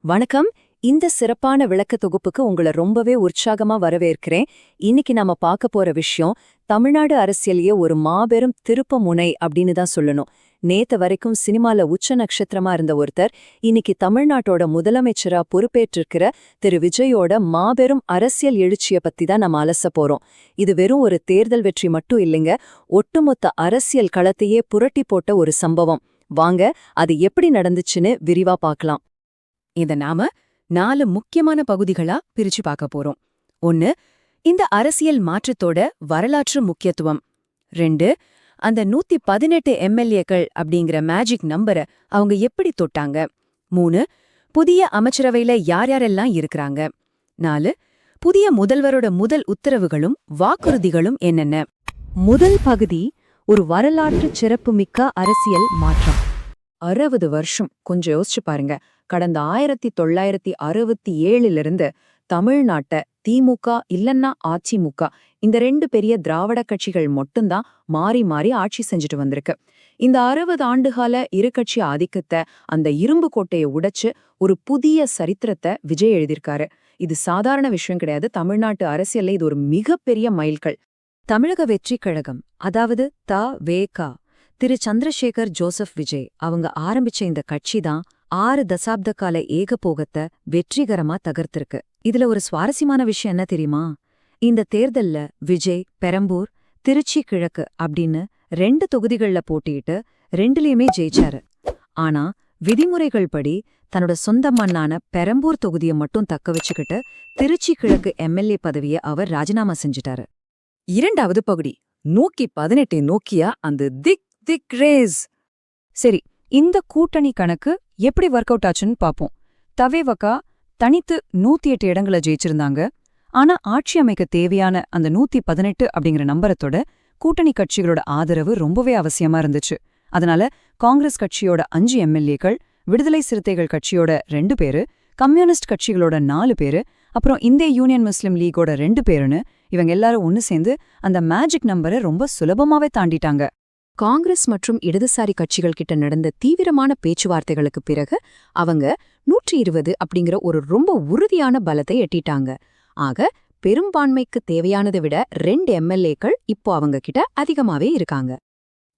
வணக்கம். இந்த சிறப்பான விளக்க தொகுப்புக்கு உங்களை ரொம்பவே உற்சாகமா வரவேற்கிறேன். இன்னைக்கு நாம பார்க்க போற விஷயம் தமிழ்நாடு அரசியலையே ஒரு மாபெரும் திருப்ப முனை அப்படின்னு தான் சொல்லணும். நேத்து வரைக்கும் சினிமால உச்ச நட்சத்திரமா இருந்த ஒருத்தர் இன்னைக்கு தமிழ்நாட்டோட முதலமைச்சரா பொறுப்பேற்றிருக்கிற திரு விஜயோட மாபெரும் அரசியல் எழுச்சிய பத்தி தான் நம்ம அலச போறோம். இது வெறும் ஒரு தேர்தல் வெற்றி மட்டும் இல்லைங்க, ஒட்டுமொத்த அரசியல் களத்தையே புரட்டி போட்ட ஒரு சம்பவம். வாங்க அது எப்படி நடந்துச்சுன்னு விரிவா பார்க்கலாம். இத நாம 4 முக்கியமான பகுதிகளா பிரிச்சு பார்க்க போறோம். 1. இந்த அரசியல் மாற்றத்தோட வரலாற்று முக்கியத்துவம். 2. அந்த 118 எம்எல்ஏக்கள் அப்படிங்கிற மேஜிக் நம்பரை அவங்க எப்படி தொட்டாங்க. 3. புதிய அமைச்சரவையில யார் யாரெல்லாம் இருக்கிறாங்க. 4. புதிய முதல்வரோட முதல் உத்தரவுகளும் வாக்குறுதிகளும் என்னென்ன. முதல் பகுதி ஒரு வரலாற்று சிறப்புமிக்க அரசியல் மாற்றம். 60 வருஷம் கொஞ்சம் யோசிச்சு பாருங்க. கடந்த 1967 தமிழ்நாட்ட திமுக இல்லன்னா அதிமுக இந்த 2 பெரிய திராவிட கட்சிகள் மட்டும்தான் மாறி மாறி ஆட்சி செஞ்சுட்டு வந்திருக்கு. இந்த 60 ஆண்டுகால இருகட்சி ஆதிக்கத்தை, அந்த இரும்பு கோட்டையை உடைச்சு ஒரு புதிய சரித்திரத்தை விஜய் எழுதியிருக்காரு. இது சாதாரண விஷயம் கிடையாது. தமிழ்நாட்டு அரசியல்ல இது ஒரு மிகப்பெரிய மைல்கல். தமிழக வெற்றிக் கழகம், அதாவது த.வே.க. திரு சந்திரசேகர் ஜோசப் விஜய் அவங்க ஆரம்பிச்ச இந்த கட்சி தான் 6 தசாப்த கால ஏகபோகத்தை வெற்றிகரமா தகர்த்திருக்கு. இதுல ஒரு சுவாரஸ்யமான விஷயம் என்ன தெரியுமா? இந்த தேர்தல்ல விஜய் பெரம்பூர், திருச்சி கிழக்கு அப்படின்னு 2 தொகுதிகள்ல போட்டியிட்டு 2லயுமே ஜெயிச்சாரு. ஆனா விதிமுறைகள் படி தன்னோட சொந்த மண்ணான பெரம்பூர் தொகுதியை மட்டும் தக்க வச்சுக்கிட்டு திருச்சி கிழக்கு எம்எல்ஏ பதவியை அவர் ராஜினாமா செஞ்சிட்டாரு. 2வது பகுதி 118 நோக்கியா அந்த திக் ரேஸ். சரி, இந்த கூட்டணி கணக்கு எப்படி ஒர்க் அவுட் ஆச்சுன்னு பாப்போம். தவேவகா தனித்து 108 இடங்களை ஜெயிச்சிருந்தாங்க. ஆனா ஆட்சி அமைக்க தேவையான அந்த 118 அப்படிங்கிற நம்பரத்தோட கூட்டணி கட்சிகளோட ஆதரவு ரொம்பவே அவசியமா இருந்துச்சு. அதனால காங்கிரஸ் கட்சியோட 5 எம்எல்ஏக்கள், விடுதலை சிறுத்தைகள் கட்சியோட 2 பேரு, கம்யூனிஸ்ட் கட்சிகளோட 4 பேரு, அப்புறம் இந்திய யூனியன் முஸ்லிம் லீகோட 2 பேருன்னு இவங்க எல்லாரும் ஒன்னு சேர்ந்து அந்த மேஜிக் நம்பரை ரொம்ப சுலபமாவே தாண்டிட்டாங்க. காங்கிரஸ் மற்றும் இடதுசாரி கட்சிகள் கிட்ட நடந்த தீவிரமான பேச்சுவார்த்தைகளுக்கு பிறகு அவங்க 120 அப்படிங்கிற ஒரு ரொம்ப உறுதியான பலத்தை எட்டிட்டாங்க. ஆக பெரும்பான்மைக்கு தேவையானதை விட 2 எம்எல்ஏக்கள் இப்போ அவங்க கிட்ட அதிகமாவே இருக்காங்க.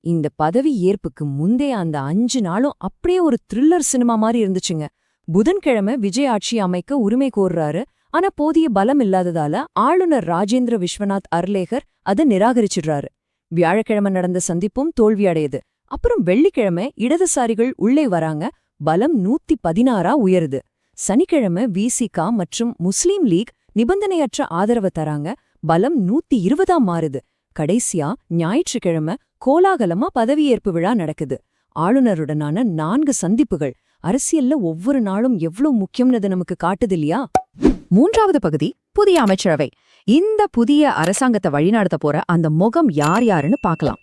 இந்த பதவி ஏற்புக்கு முந்தைய அந்த 5 நாளும் அப்படியே ஒரு த்ரில்லர் சினிமா மாதிரி இருந்துச்சுங்க. புதன்கிழமை விஜய் ஆட்சி அமைக்க உரிமை கோர்றாரு. ஆனா போதிய பலம் இல்லாததால ஆளுநர் ராஜேந்திர விஸ்வநாத் அர்லேகர் அதை நிராகரிச்சிடுறாரு. வியாழக்கிழமை நடந்த சந்திப்பும் தோல்வியடையுது. அப்புறம் வெள்ளிக்கிழமை இடதுசாரிகள் உள்ளே வராங்க. பலம் 116 உயருது. சனிக்கிழமை விசிகா மற்றும் முஸ்லீம் லீக் நிபந்தனையற்ற ஆதரவு தராங்க. பலம் 120 மாறுது. கடைசியா ஞாயிற்றுக்கிழமை கோலாகலமா பதவியேற்பு விழா நடக்குது. ஆளுநருடனான 4 சந்திப்புகள் அரசியல்ல ஒவ்வொரு நாளும் எவ்வளவு முக்கியம்னது நமக்கு காட்டுது இல்லையா? 3வது பகுதி புதிய அமைச்சரவை. இந்த புதிய அரசாங்கத்தை வழிநடத்த போற அந்த முகம் யார் யாருன்னு பார்க்கலாம்.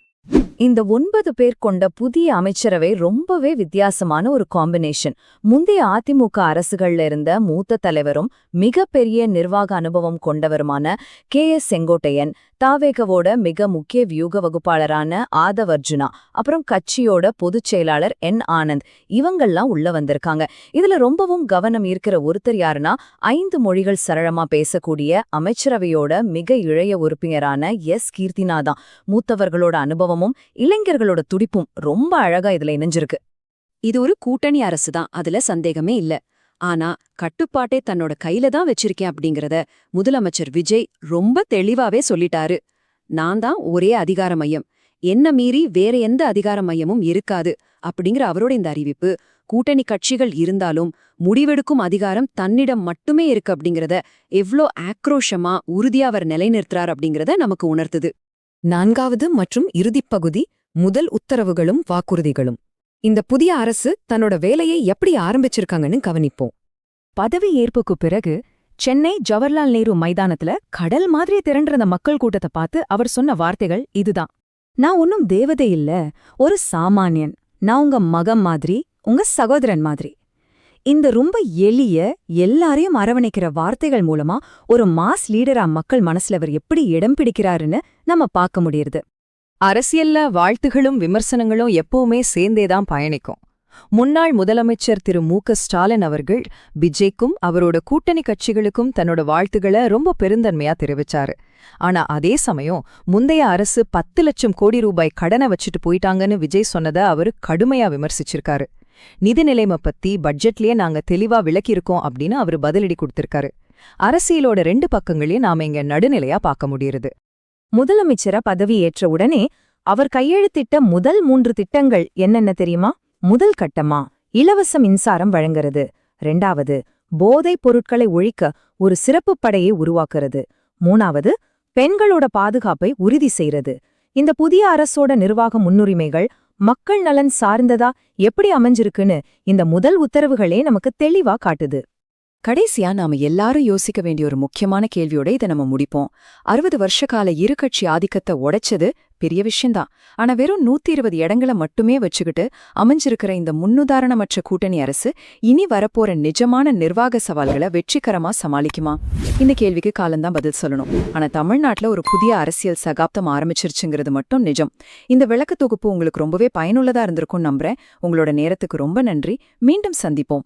இந்த 9 பேர் கொண்ட புதிய அமைச்சரவை ரொம்பவே வித்தியாசமான ஒரு காம்பினேஷன். முந்தைய அதிமுக அரசுகள்ல இருந்த மூத்த தலைவரும் மிகப்பெரிய நிர்வாக அனுபவம் கொண்டவருமான கே.எஸ். செங்கோட்டையன், தாவேகவோட மிக முக்கிய வியூக வகுப்பாளரான ஆதவ் அர்ஜுனா, அப்புறம் கட்சியோட பொதுச் செயலாளர் என். ஆனந்த், இவங்கள்லாம் உள்ள வந்திருக்காங்க. இதுல ரொம்பவும் கவனம் ஈர்க்கிற ஒருத்தர் யாருன்னா 5 மொழிகள் சரளமா பேசக்கூடிய அமைச்சரவையோட மிக இளைய உறுப்பினரான எஸ். கீர்த்தினா தான். மூத்தவர்களோட அனுபவமும் இளைஞர்களோட துடிப்பும் ரொம்ப அழகா இதுல இணைஞ்சிருக்கு. இது ஒரு கூட்டணி அரசுதான், அதுல சந்தேகமே இல்ல. ஆனா கட்டுப்பாட்டே தன்னோட கையில தான் வச்சிருக்கேன் அப்படிங்கறத முதலமைச்சர் விஜய் ரொம்ப தெளிவாவே சொல்லிட்டாரு. நான் தான் ஒரே அதிகார மையம், என்ன மீறி வேற எந்த அதிகார மையமும் இருக்காது அப்படிங்கிற அவரோட இந்த அறிவிப்பு, கூட்டணி கட்சிகள் இருந்தாலும் முடிவெடுக்கும் அதிகாரம் தன்னிடம் மட்டுமே இருக்கு அப்படிங்கறத எவ்ளோ ஆக்ரோஷமா உறுதியா அவர் நிலைநிறுத்துறார் அப்படிங்கறத நமக்கு உணர்த்துது. 4வது மற்றும் இறுதிப் பகுதி முதல் உத்தரவுகளும் வாக்குறுதிகளும். இந்த புதிய அரசு தன்னோட வேலையை எப்படி ஆரம்பிச்சிருக்காங்கன்னு கவனிப்போம். பதவி ஏற்புக்கு பிறகு சென்னை ஜவஹர்லால் நேரு மைதானத்துல கடல் மாதிரி திரண்டிருந்த மக்கள் கூட்டத்தை பார்த்து அவர் சொன்ன வார்த்தைகள் இதுதான்: நான் ஒன்னும் தேவதை இல்ல, ஒரு சாமானியன். நான் உங்க மகன் மாதிரி, உங்க சகோதரன் மாதிரி. இந்த ரொம்ப எளிய, எல்லாரையும் அரவணைக்கிற வார்த்தைகள் மூலமா ஒரு மாஸ் லீடரா மக்கள் மனசுல அவர் எப்படி இடம் பிடிக்கிறாருன்னு நம்ம பார்க்க முடியுது. அரசியல்ல வாழ்த்துகளும் விமர்சனங்களும் எப்பவுமே சேர்ந்தேதான் பயணிக்கும். முன்னாள் முதலமைச்சர் திரு மு.க.ஸ்டாலின் அவர்கள் விஜய்க்கும் அவரோட கூட்டணி கட்சிகளுக்கும் தன்னோட வாழ்த்துக்களை ரொம்ப பெருந்தன்மையா தெரிவிச்சாரு. ஆனா அதே சமயம் முந்தைய அரசு 10 லட்சம் கோடி ரூபாய் கடனை வச்சுட்டு போயிட்டாங்கன்னு விஜய் சொன்னதை அவரு கடுமையா விமர்சிச்சிருக்காரு. நிதி நிலைமை பத்தி பட்ஜெட்லயே நாங்க தெளிவா விளக்கியிருக்கோம் அப்படின்னு அவரு பதிலடி கொடுத்திருக்காரு. அரசியலோட 2 பக்கங்களையும் நாம இங்க நடுநிலையா பார்க்க முடியுது. முதலமைச்சரா பதவி ஏற்ற உடனே அவர் கையெழுத்திட்ட முதல் 3 திட்டங்கள் என்னென்ன தெரியுமா? முதல் கட்டமா இலவச மின்சாரம் வழங்குறது. 2வது போதைப் பொருட்களை ஒழிக்க ஒரு சிறப்பு படையை உருவாக்குறது. 3வது பெண்களோட பாதுகாப்பை உறுதி செய்றது. இந்த புதிய அரசோட நிர்வாக முன்னுரிமைகள் மக்கள் நலன் சார்ந்ததா எப்படி அமைஞ்சிருக்குன்னு இந்த முதல் உத்தரவுகளே நமக்கு தெளிவா காட்டுது. கடைசியா நாம எல்லாரும் யோசிக்க வேண்டிய ஒரு முக்கியமான கேள்வியோட இதை நம்ம முடிப்போம். 60 வருஷகால இருகட்சி ஆதிக்கத்தை உடைச்சது பெரிய விஷயம்தான். ஆனா வெறும் 120 இடங்களை மட்டுமே வச்சுக்கிட்டு அமைஞ்சிருக்கிற இந்த முன்னுதாரணமற்ற கூட்டணி அரசு இனி வரப்போற நிஜமான நிர்வாக சவால்களை வெற்றிகரமா சமாளிக்குமா? இந்த கேள்விக்கு காலம்தான் பதில் சொல்லணும். ஆனா தமிழ்நாட்டுல ஒரு புதிய அரசியல் சகாப்தம் ஆரம்பிச்சிருச்சுங்கிறது மட்டும் நிஜம். இந்த விளக்க தொகுப்பு உங்களுக்கு ரொம்பவே பயனுள்ளதா இருந்திருக்கும் நம்புறேன். உங்களோட நேரத்துக்கு ரொம்ப நன்றி. மீண்டும் சந்திப்போம்.